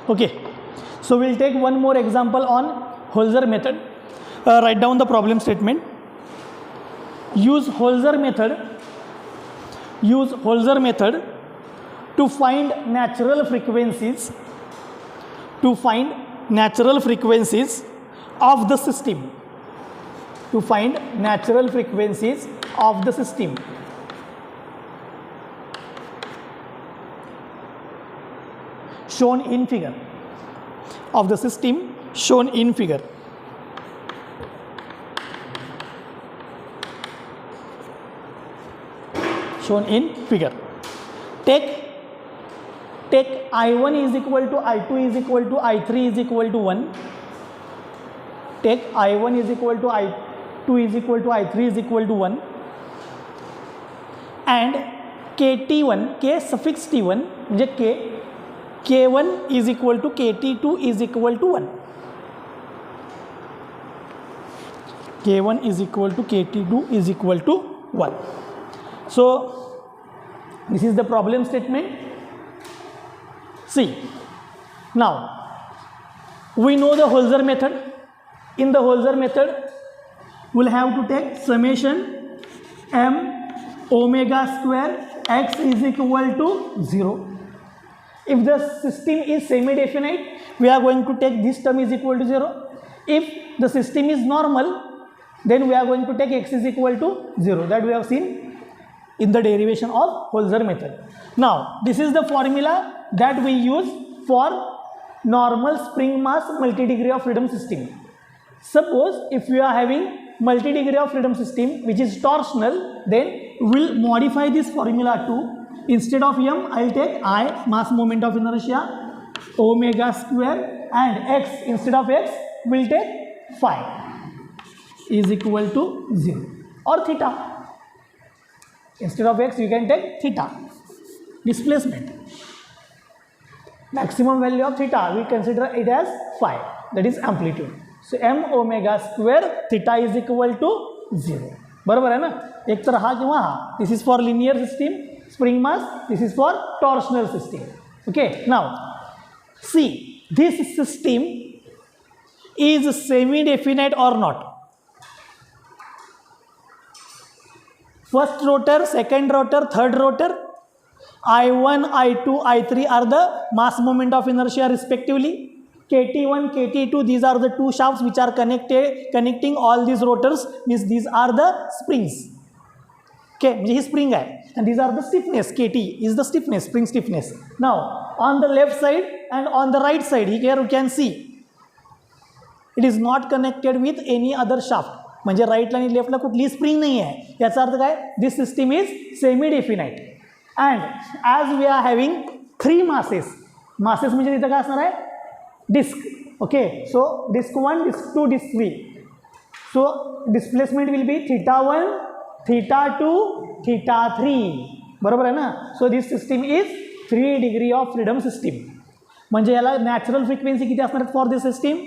Okay, so we'll take one more example on Holzer method. Write down the problem statement. Use Holzer method to find natural frequencies of the system. To find natural frequencies of the system. Shown in figure. Of the system shown in figure. Shown in figure. Take I1 is equal to I2 is equal to I3 is equal to 1. Take I1 is equal to I2 is equal to I3 is equal to 1. And KT1, K suffix T1 म्हणजे K1 is equal to KT2 is equal to 1. K1 is equal to KT2 is equal to 1. So this is the problem statement. See, now we know the Holzer method. In the Holzer method, we'll have to take summation m omega square x is equal to 0. If the system is semi-definite, we are going to take this term is equal to 0. If the system is normal, then we are going to take x is equal to 0. That we have seen in the derivation of Holzer method. Now, this is the formula that we use for normal spring mass multi-degree of freedom system. Suppose if we are having multi-degree of freedom system which is torsional, then we'll modify this formula to, instead of m, I'll take I, mass moment of inertia, omega square, and x, instead of x, we'll take phi is equal to 0 or theta. Instead of x, you can take theta. Displacement. Maximum value of theta, we consider it as phi, that is amplitude. So m omega square theta is equal to 0. बराबर है ना, एक तरह हा किंवा हा. This is for linear system, spring mass. This is for torsional system. Okay, now see, this system is semi-definite or not. First rotor, second rotor, third rotor, I1, I2, I3 are the mass moment of inertia respectively. KT1, KT2, these are the two shafts which are connecting all these rotors, means these are the springs. Okay, this is spring है, and these are the stiffness. KT is the stiffness, spring stiffness. Now, on the left side and on the right side, here you can see, it is not connected with any other shaft. म्हणजे राईटला आणि लेफ्टला कुठली spring नाही आहे. याचा अर्थ काय, this system is semi definite. And as we are having 3 masses म्हणजे तिथं काय असणार आहे, disk. Okay, so disk 1, disk 2, disk 3. So displacement will be θ1, θ2, θ3. बरोबर आहे ना. So this system is 3 degree of freedom system. म्हणजे याला नॅचरल फ्रिक्वेन्सी किती असणार for this system,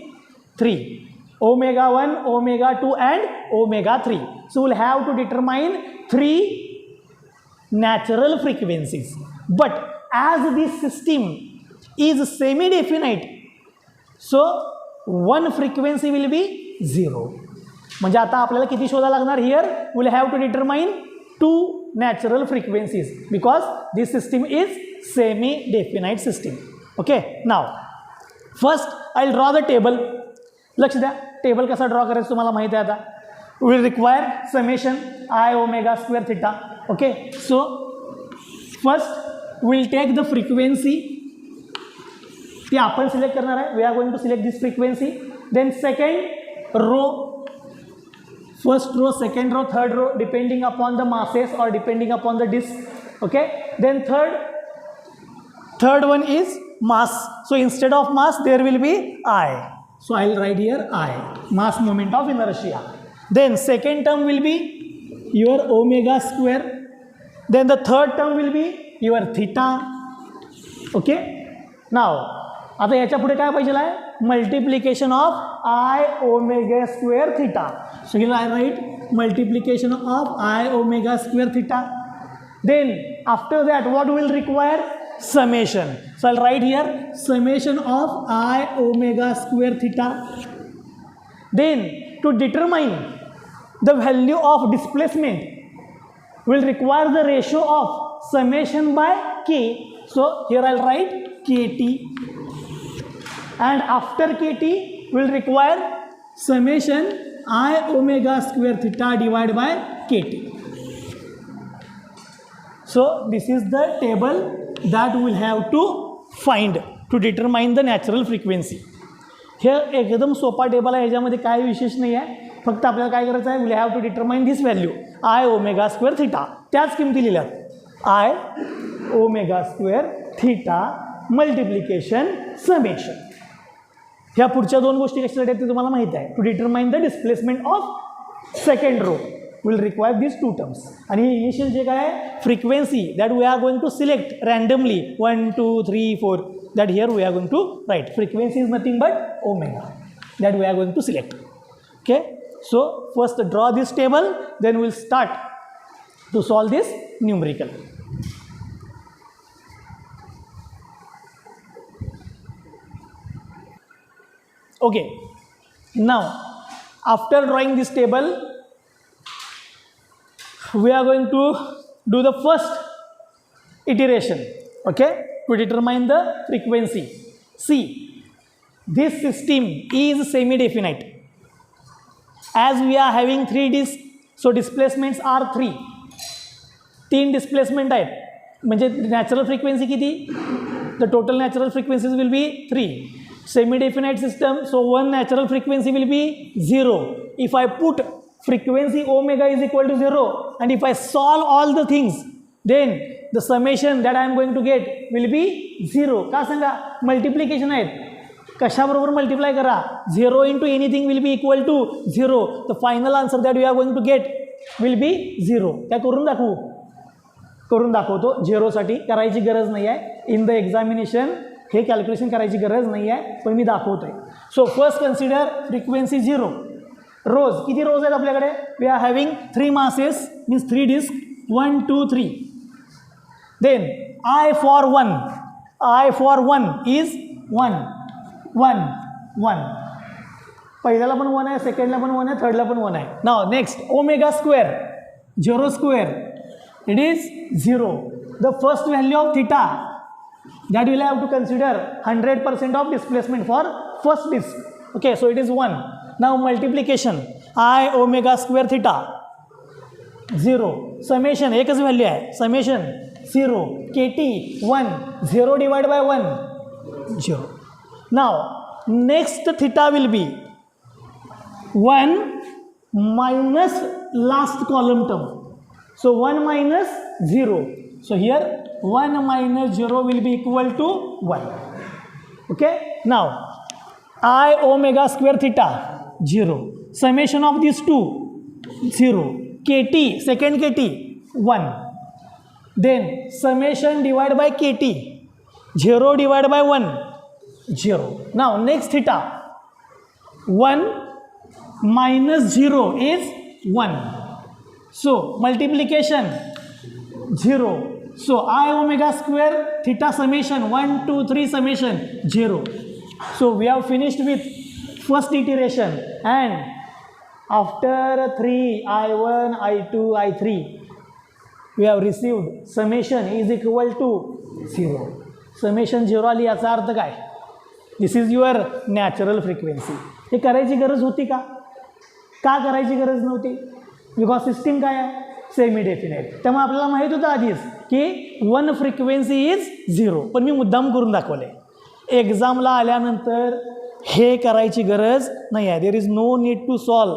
3. Omega 1, omega 2 and omega 3. So we'll have to determine 3 natural frequencies. But as this system is semi-definite, so one frequency will be 0. म्हणजे आता आपल्याला किती शोधा लागणार, here we'll have to determine 2 natural frequencies because this system is semi-definite system. Okay, now first I'll draw the table. लक्ष द्या, table कसा draw करायचं तुम्हाला माहिती आहे आता. Will require summation I omega square theta. Okay, so first will take the frequency, ती आपण सिलेक्ट करणार आहे. We are going to select this frequency. Then second row, first row, second row, third row, depending upon the masses और depending upon the disk. Okay, then third one is mass. So instead of mass there will be I. So I will write here I, mass moment of inertia. Then second term will be your omega square. Then the third term will be your theta. Okay. Now, आता याच्या पुढे काय पाहिजे आहे, multiplication of I omega square theta. So here I write multiplication of I omega square theta. Then after that what will require, summation. So I'll write here summation of I omega square theta. Then to determine the value of displacement will require the ratio of summation by k. So here I'll write kt, and after kt will require summation I omega square theta divided by kt. So this is the table that we will have to find to determine the natural frequency. हे एकदम सोपा table आहे, ह्याच्यामध्ये काय विशेष नाही आहे. फक्त आपल्याला काय करायचं आहे, will have to determine this value I omega square theta. त्याच किमती लिहिल्यात I omega square theta multiplication summation. ह्या पुढच्या दोन गोष्टी कशासाठी आहेत ते तुम्हाला माहीत आहे. To determine the displacement of second row will require these two terms. आणि इनिशियल जे काय आहे frequency that we are going to select randomly 1 2 3 4 that here we are going to write. Frequency is nothing but omega that we are going to select. Okay, so first draw this table, then we'll start to solve this numerical. Okay, now after drawing this table we are going to do the first iteration, okay, to determine the frequency. See, this system is semi-definite. As we are having 3 disks, so displacements are 3. 3 displacement आहेत, म्हणजे natural frequency किती? The total natural frequencies will be 3. Semi-definite system, so one natural frequency will be 0. If I put frequency omega is equal to 0, and if I solve all the things, then the summation that I am going to get will be 0. का सांगा? Multiplication आहेत, कशाबरोबर multiply करा? 0 into anything will be equal to 0. The final answer that we are going to get will be 0. काय करून दाखवू? करून दाखवतो. 0साठी करायची गरज नाही आहे. इन द एक्झामिनेशन हे कॅल्क्युलेशन करायची गरज नाही आहे, पण मी दाखवतोय. So first consider frequency 0. Rows किती रोज आहेत आपल्याकडे? We are having 3 masses means 3 disc 1 2 3. Then I for 1 is 1 1 1. पहिल्याला पण 1 आहे, सेकंडला पण 1 आहे, थर्डला पण 1 आहे. Now next omega square 0 square it is 0. The first value of theta that we'll have to consider 100% of displacement for first disk. Okay, so it is 1. Now multiplication I omega square theta 0. Summation एकच value आहे, summation 0. kt 1 0 divided by 1 0. Now next theta will be 1 minus last column term. So 1 minus 0. So here 1 minus 0 will be equal to 1. Okay, now I omega square theta 0. Summation of these two 0. kt second kt 1. Then summation divided by kt 0 divided by 1 0. Now next theta 1 minus 0 is 1. So multiplication 0. So I omega square theta summation 1 2 3 summation 0. So we have finished with first iteration, and after 3 I1 I2 I3 we have received summation is equal to 0. Summation 0 आली याचा अर्थ काय? This is your natural frequency. हे करायची गरज होती का? का करायची गरज नव्हती? बिकॉज सिस्टीम काय आहे? Semi definite. त्यामुळे आपल्याला माहीत होतं आधीच की 1 फ्रिक्वेन्सी इज 0, पण मी मुद्दाम करून दाखवले. एक्झामला आल्यानंतर हे करायची गरज नाही आहे. There is no need to solve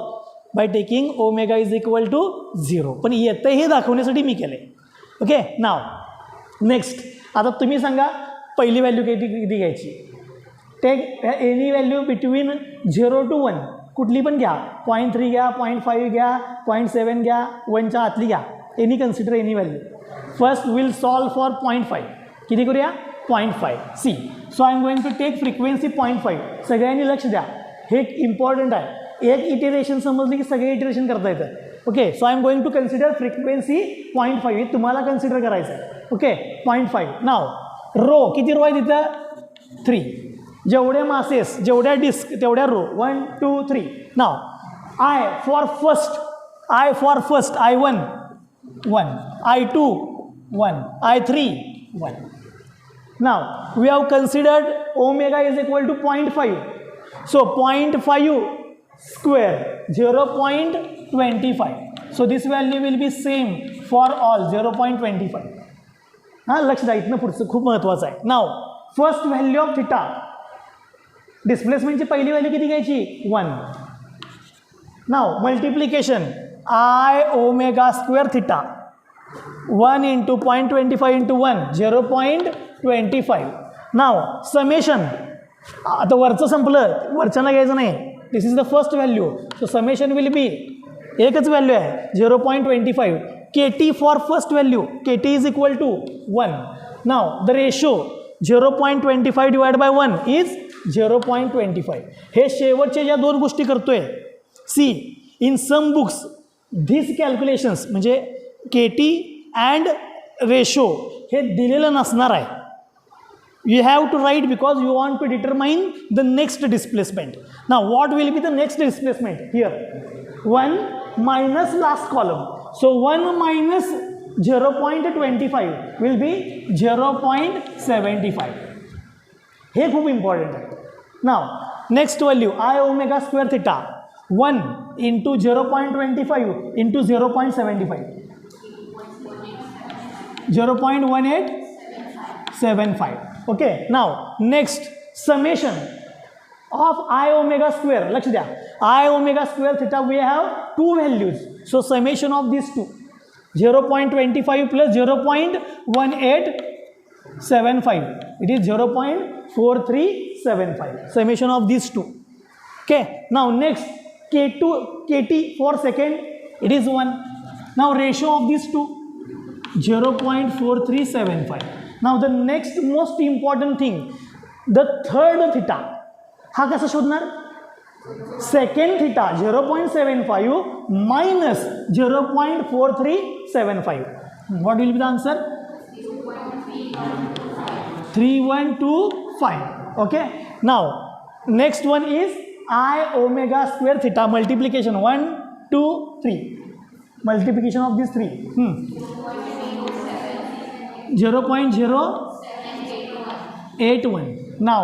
by taking omega is equal to 0, पण येतं हे दाखवण्यासाठी मी केले. Okay, now next. आता तुम्ही सांगा पहिली व्हॅल्यू किती घ्यायची? Take any value between 0 to 1, कुठली पण घ्या. 0.3 घ्या, 0.5 घ्या, 0.7 घ्या, 1च्या आतली घ्या. Any consider any value. First will solve for 0.5. किती करूया? 0.5. See, so I am going to take frequency 0.5. सगळ्यांनी लक्ष द्या, हे इम्पॉर्टंट आहे. एक इटिरेशन समजली की सगळे इटिरेशन करता येतं. Okay, so I am going to consider frequency 0.5. हे तुम्हाला कन्सिडर करायचं आहे. ओके, 0.5. नाव रो किती रो आहे तिथं 3. जेवढे मासेस जेवढ्या डिस्क तेवढ्या रो 1 2 3. नाव I for first I1 1, I2 1, I3 1. Now we have considered omega is equal to 0.5. So 0.5 square 0.25. So this value will be same for all 0.25. हां लक्ष द्या इथनं पुढचं खूप महत्त्वाचं आहे. Now first value of theta डिस्प्लेसमेंटची पहिली व्हॅल्यू किती घ्यायची 1. Now multiplication I omega square theta 1 into 0.25 into 1 0.25. Now summation आता वरचं संपलं वरच्यानं घ्यायचं नाही. This is the first value. So summation will be एकच व्हॅल्यू आहे 0.25. KT for first value KT is equal to 1. Now the ratio 0.25 divide by 1 is 0.25. हे शेवटच्या ज्या दोन गोष्टी करतोय सी इन सम बुक्स धिस कॅल्क्युलेशन्स म्हणजे KT अँड रेशो हे दिलेलं नसणार आहे. You have to write because you want to determine the next displacement. Now what will be the next displacement here? 1 minus last column. So 1 minus 0.25 will be 0.75. हे खूप important आहे. Now next value I omega square theta 1 into 0.25 into 0.75 0.1875. Okay, now next summation of I omega square. Laksh dya I omega square theta we have two values. So summation of these two 0.25 plus 0.1875 it is 0.4375 summation of these two. Okay, now next KT for second it is 1. Now ratio of these two 0.4375. Now the next most important thing the third theta हा कसा शोधणार second theta 0.75 minus 0.4375. what will be the answer 3125. okay, now next one is I omega square theta multiplication 1 2 3 multiplication of these three 0.081. Now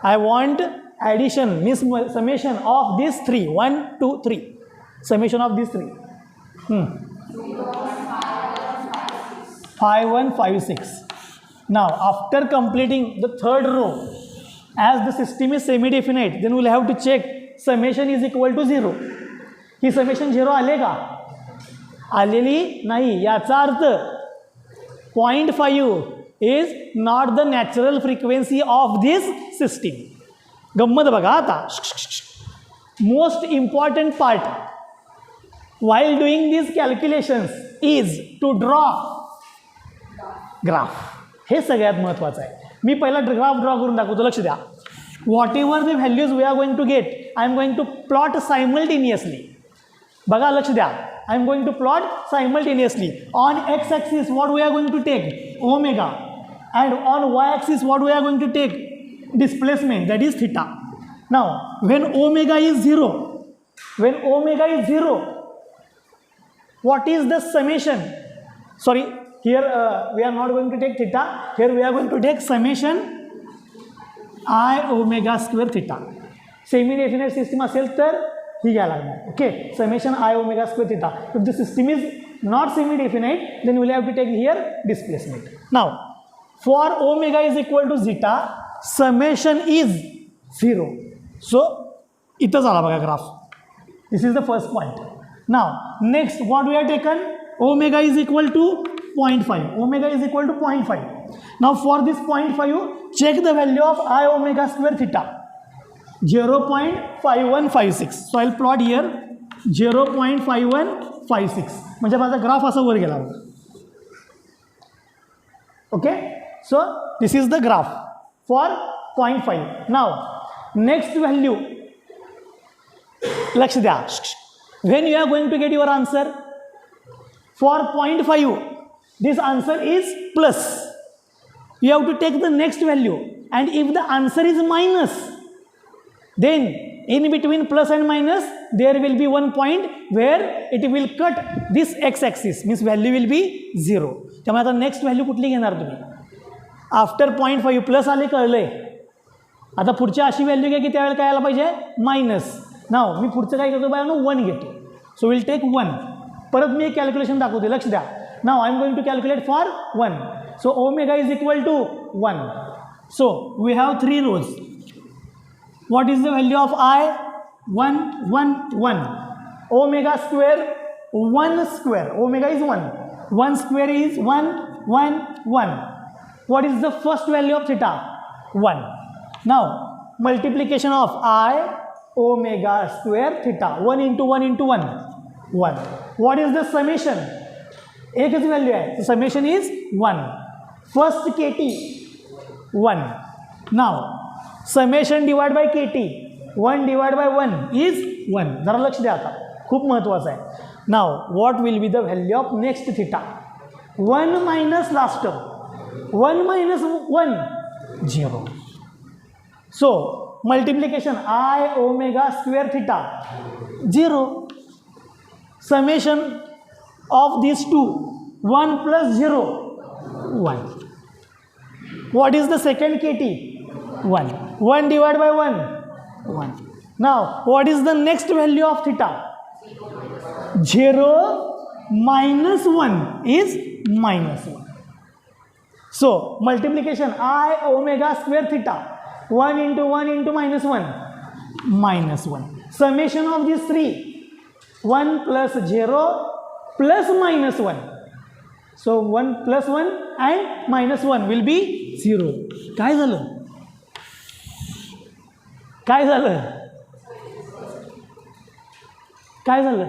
I want addition means summation of these three 1 2 3 summation of these three 5156. Now after completing the third row as the system is semi definite then we'll have to check summation is equal to 0. He summation 0 आले का आलेली नाही. याचा अर्थ 0.5 is not the natural frequency of this system. गम्मत बघा आता most important part while doing these calculations is to draw graph. हे सगळ्यात महत्त्वाचं आहे. मी पहिला ग्राफ ड्रॉ करून दाखवतो. लक्ष द्या. Whatever the values we are going to get I am going to plot simultaneously. बघा लक्ष द्या. I am going to plot simultaneously. On x-axis, what we are going to take? Omega. And on y-axis, what we are going to take? Displacement, that is theta. Now, when omega is 0, what is the summation? Sorry, here we are not going to take theta. Here we are going to take summation I omega square theta. Semi-definite system असेल तर ही घ्यायला लागणार. Okay, summation I omega square theta. If the system is not semi-definite, then we will have to take here displacement. Now, for omega is equal to zeta, summation is 0. So, इथं झाला बघा graph. This is the first point. Now, next what we have taken? Omega is equal to 0.5. Omega is equal to 0.5. Now, for this 0.5, check the value of I omega square theta. 0.5156. So I'll plot here 0.5156. म्हणजे माझा graph असा वर गेला. Okay, so this is the graph for 0.5. Now next value लक्ष द्या. When you are going to get your answer for 0.5 this answer is plus. you have to take the next value, and if the answer is minus, then in between plus and minus there will be one point where it will cut this x-axis, means value will be 0. त्यामुळे आता next value कुठली घेणार तुम्ही? After 0.5 plus आले कळलंय, आता पुढच्या अशी value घ्या की त्यावेळेला काय आला पाहिजे? मायनस. नाव मी पुढचं काय करतो बाय 1 घेतो, सो विल टेक 1. परत मी एक कॅल्क्युलेशन दाखवते, लक्ष द्या. Now I am going to calculate for 1. So omega is equal to 1. So we have 3 rows. What is the value of I? 1, 1, 1. Omega square, 1 square. Omega is 1. 1 square is 1, 1, 1. What is the first value of theta? 1. Now, multiplication of I omega square theta. 1 into 1 into 1. 1. What is the summation? एकच value है. So, summation is 1. First KT, 1. Now, summation divide by KT, 1 divide by 1 is 1. जरा लक्ष द्या, आता खूप महत्त्वाचं आहे. Now what will be the value of next theta? 1 minus last term, 1 minus 1 0. So multiplication I omega square theta 0. Summation of this two 1 plus 0 1. What is the second KT? 1. 1 divided by 1, 1. Now, what is the next value of theta? 0 minus 1 is minus 1. So, multiplication I omega square theta, 1 into 1 into minus 1, minus 1. Summation of these three, 1 plus 0 plus minus 1. So, 1 plus 1 and minus 1 will be 0. काय झालं? काय झालं? काय झालं?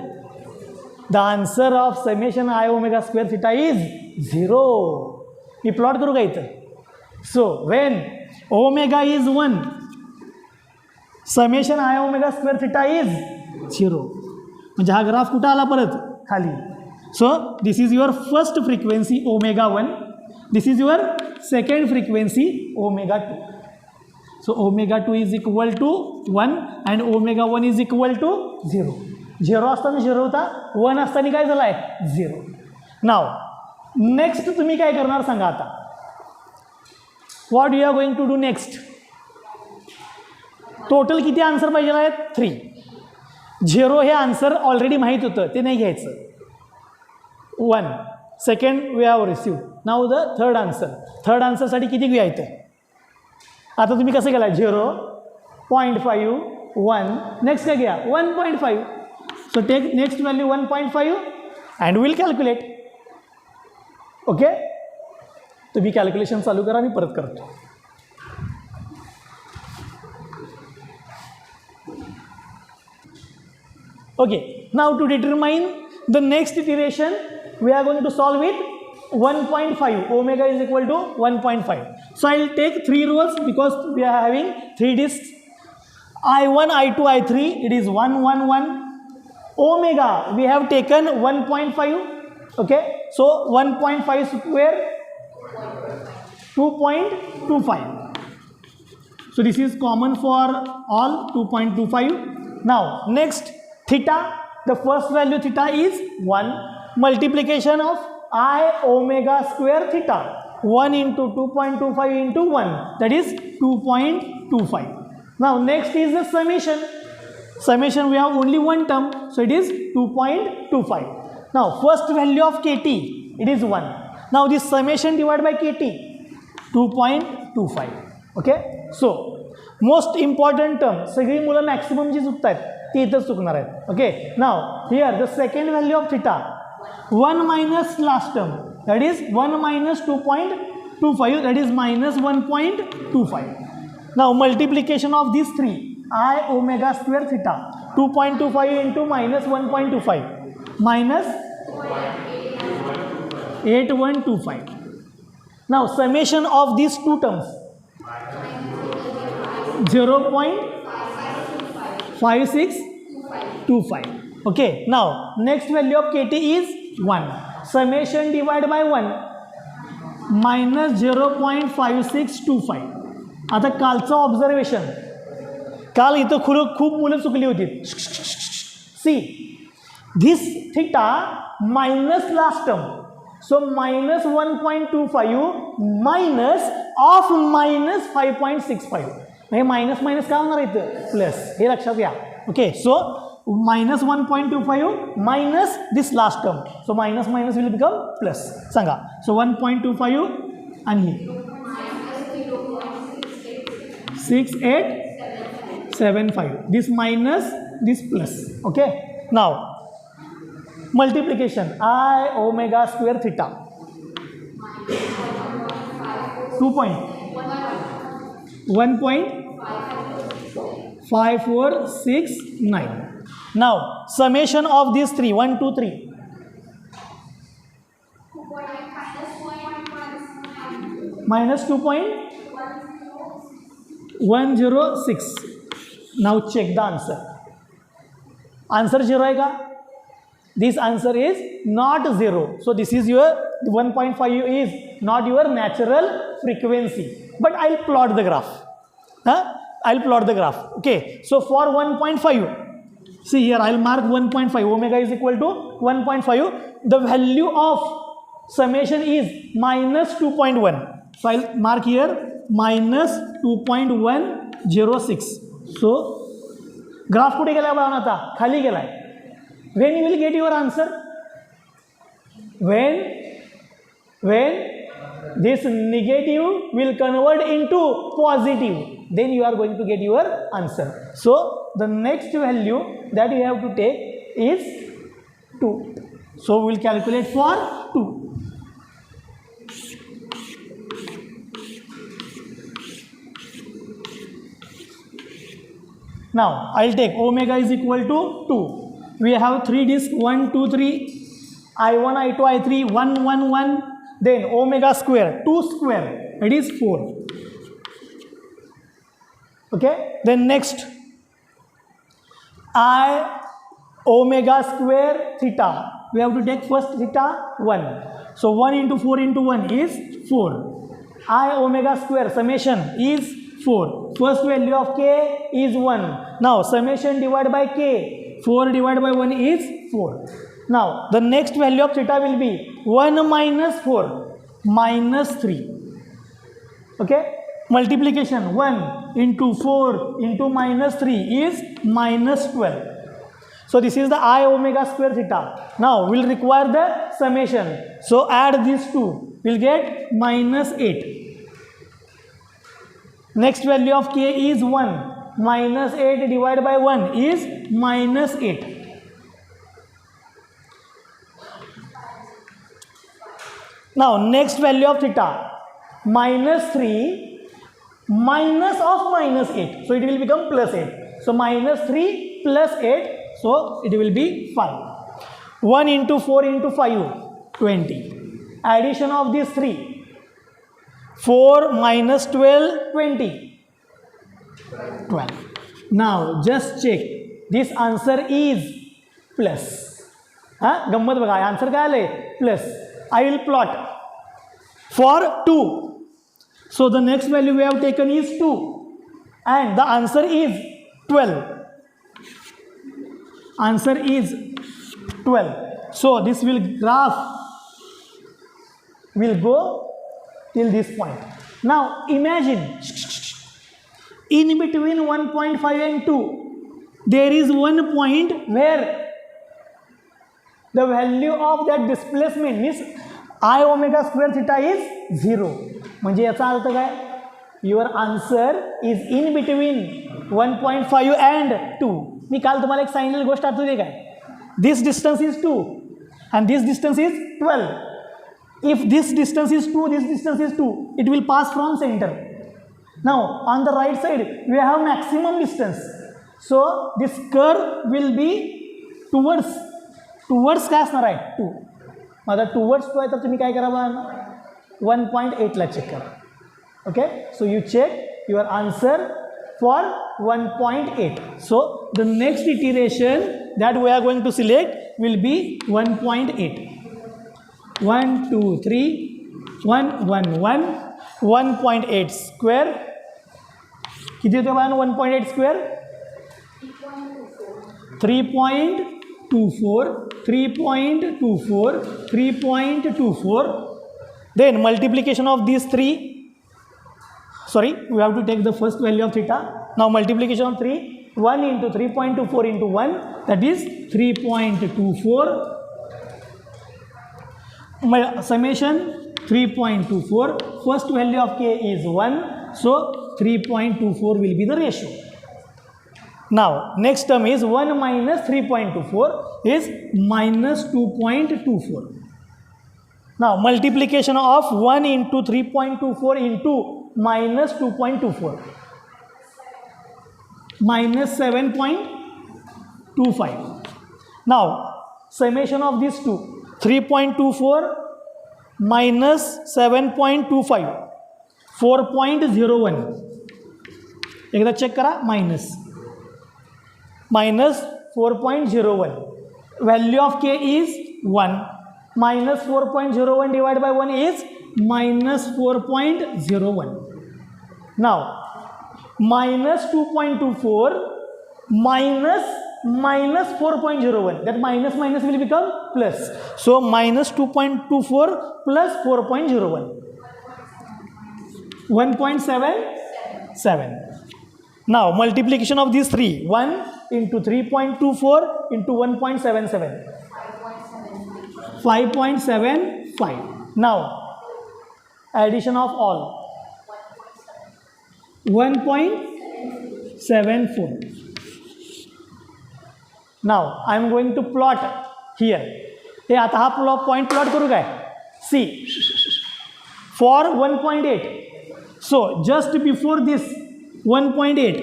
The answer of summation I omega square theta is 0. Me plot करू का इथं? So when omega is 1, summation I omega square theta is 0. म्हणजे हा ग्राफ कुठं आला? परत खाली. सो this is your first frequency omega 1, this is your second frequency omega 2. So omega 2 is equal to 1 and omega 1 is equal to 0. 0 असताना 0 होता, 1 असताना काय झाला आहे? 0. नाव नेक्स्ट तुम्ही काय करणार सांगा आता? What you are going to do next? Total किती आन्सर पाहिजे आहेत? 3. 0 हे आन्सर ऑलरेडी माहीत होतं, ते नाही घ्यायचं. 1 second we have receive. Now the third answer. Third आन्सरसाठी किती घ्यायचं? आता तुम्ही कसं केला? 0, 0.5, 1. नेक्स्ट काय घ्या? 1.5. So take next value 1.5 and will calculate. Okay, तुम्ही कॅल्क्युलेशन चालू करा, मी परत करतो. Okay, now to determine the next iteration we are going to solve with 1.5. Omega is equal to 1.5. So I'll take 3 rows because we are having 3 disks. I1, I2, I3. It is 1, 1, 1. Omega we have taken 1.5. Okay. So 1.5 square 2.25. So this is common for all, 2.25. Now next theta. The first value theta is 1. Multiplication of I omega square theta, 1 into 2.25 into 1, that is 2.25. Now next is the summation. Summation we have only one term, so it is 2.25. Now first value of KT, it is 1. Now this summation divided by KT, 2.25. Okay, so most important term, सगळी मुलं maximum जी चुकतात ती इथंच चुकणार आहेत. Okay, now here the second value of theta, 1 minus last term, that is 1 minus 2.25, that is minus 1.25. Now multiplication of these three, I omega square theta, 2.25 into minus 1.25, minus 8125. Now summation of these two terms, 0.5625. Okay, now next value of KT is 1. Summation divided by 1, -0.5625. आता कालचं observation, काल इथं खूप मुलं चुकली होती. See this theta minus last term, so -1.25 minus of -5.65. हे minus minus काय होणार इथं प्लस, हे लक्षात घ्या. Okay, so -1.25 minus this last term, so minus minus will become plus. सांगा, सो 1.25 आणि 6875, this minus this plus. Okay, now multiplication I omega square theta 1.5469. Now summation of these three, 1 2 3, -2.106. Now check the answer. Answer 0 है का? This answer is not 0. So this is your 1.5 is not your natural frequency. But I'll plot the graph. I'll plot the graph. Okay. So for 1.5, see here I'll mark 1.5. Omega is equal to 1.5. The value of summation is -2.1. So I'll mark here -2.106. So graph कुठे गेला बघा आता, खाली गेलाय. When you will get your answer? When this negative will convert into positive, then you are going to get your answer. So the next value that you have to take is 2. So we will calculate for 2. Now I'll take omega is equal to 2. We have 3 disks, 1 2 3, I1 I2 I3, 1 1 1, then omega square 2 square, it is 4. Okay, then next I omega square theta, we have to take first theta 1. So 1 into 4 into 1 is 4. I omega square summation is 4. First value of k is 1. Now summation divided by k, 4 divided by 1 is 4. Now the next value of theta will be 1 minus 4 minus 3. Okay, multiplication 1 into 4 into minus 3 is minus 12. So this is the I omega square theta. Now we'll require the summation, so add these two, we'll get minus 8. Next value of k is 1. Minus 8 divided by 1 is minus 8. Now next value of theta, minus 3 minus of minus 8. So it will become plus 8. So minus 3 plus 8. So it will be 5. 1 into 4 into 5, 20. Addition of these 3. 4 minus 12, 20. 12. Now just check. This answer is plus. गम्मत बघा, answer काय आले plus. I will plot for 2. So the next value we have taken is 2 and the answer is 12. Answer is 12. So this will graph will go till this point. Now imagine in between 1.5 and 2 there is one point where the value of that displacement means I omega square theta is 0. म्हणजे याचा अर्थ काय, your answer is in between 1.5 and 2. मी काल तुम्हाला एक सांगितलेली गोष्ट आठवते काय, this distance is 2 and this distance is 12. If this distance is 2, this distance is 2, it will pass from center. Now on the right side we have maximum distance, so this curve will be towards काय असणार आहे 2. माझा towards 2 आहे तर तुम्ही काय करा 1.8 ला चेक करा. Okay, so you check your answer for 1.8. So the next iteration that we are going to select will be 1.8. 1 2 3 1 1 1 1.8 square किती होते बाळांनो 1.8 square 3.24 3.24 3.24 then multiplication of these three, sorry, we have to take the first value of theta. Now multiplication of 3, 1 into 3.24 into 1, that is 3.24, summation 3.24, first value of k is 1, so 3.24 will be the ratio. Now next term is 1 minus 3.24 is minus 2.24. Now multiplication of 1 into 3.24 into minus 2.24 minus 7.25. Now summation of these two, 3.24 minus 7.25 4.01. एकदा check करा, minus 4.01. value of k is 1. minus 4.01 divided by 1 is minus 4.01. Now minus 2.24 minus 4.01, that minus will become plus, so minus 2.24 plus 4.01, 1.77. Now multiplication of these three, 1 into 3.24 into 1.77, 5.75. Now addition of all, 1.74. Now I am going to plot here. हे आता हा point plot करू काय? See, for 1.8, so just before this 1.8,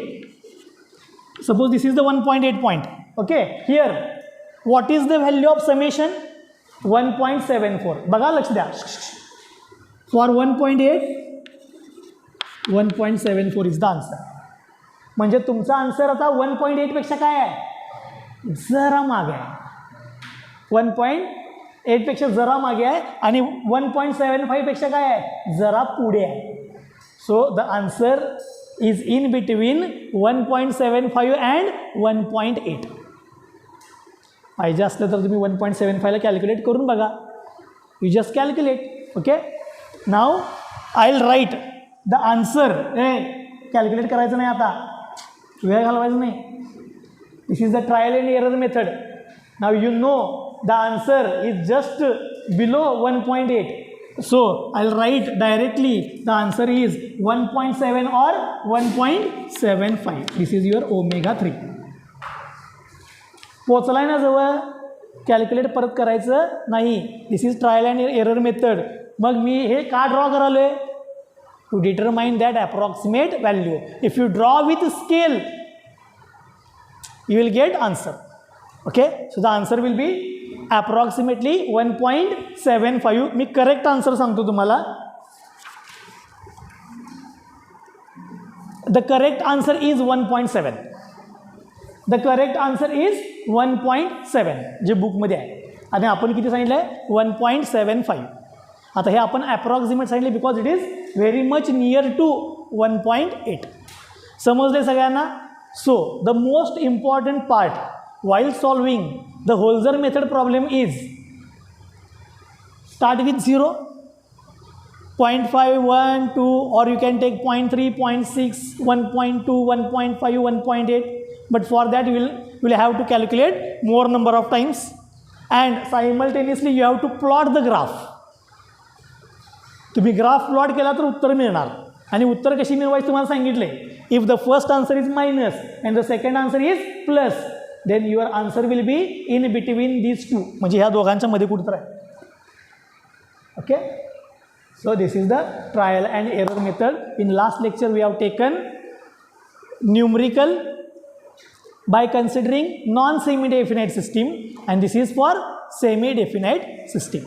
suppose this is the 1.8 point, okay, here what is the value of summation? 1.74. बघा, लक्ष द्या. For 1.8, 1.74 is the answer. म्हणजे तुमचा answer आता 1.8 पेक्षा काय आहे? जरा मागे आहे. 1.8 पेक्षा जरा मागे आहे आणि 1.75 पेक्षा काय आहे? जरा पुढे आहे. So the answer is in between 1.75 and 1.8. पाहिजे असलं तर तुम्ही 1.75ला कॅल्क्युलेट करून बघा. You just calculate. Okay, now I will write the answer. Calculate करायचं नाही आता, वेळ घालवायचं नाही. This is the trial and error method. Now you know the answer is just below 1.8. So I'll write directly the answer is 1.7 or 1.75. This is your omega 3. पोचलाय ना जवळ, calculate परत करायचं नाही. This is trial and error method. मग मी हे का ड्रॉ करालोय? To determine that approximate value. If you draw with scale you will get answer. Okay, so the answer will be approximately 1.75. Me correct answer सांगतो तुम्हाला. The correct answer is 1.7. The correct answer is 1.7 जे बुकमध्ये आहे. आणि आपण किती सांगितलं आहे? 1.75. आता हे आपण अप्रॉक्सिमेट सांगितले because it is very much near to 1.8. समजले सगळ्यांना? So the most important part while solving the Holzer method problem is start with 0, 0.5, 1, 2, or you can take 0.3, 0.6, 1.2, 1.5, 1.8. But for that you will have to calculate more number of times and simultaneously you have to plot the graph. तुम्ही graph plot केला तर उत्तर मिळणार. आणि उत्तर कशी मिळवायची तुम्हाला सांगितले. If the first answer is minus and the second answer is plus, then your answer will be in between these two. म्हणजे ह्या दोघांच्या मध्ये कुठं आहे. Okay, so this is the trial and error method. In last lecture we have taken numerical by considering non-semi definite system and this is for semi definite system.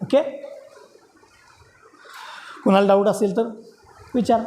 Okay, कुणाला doubt असेल तर विचार.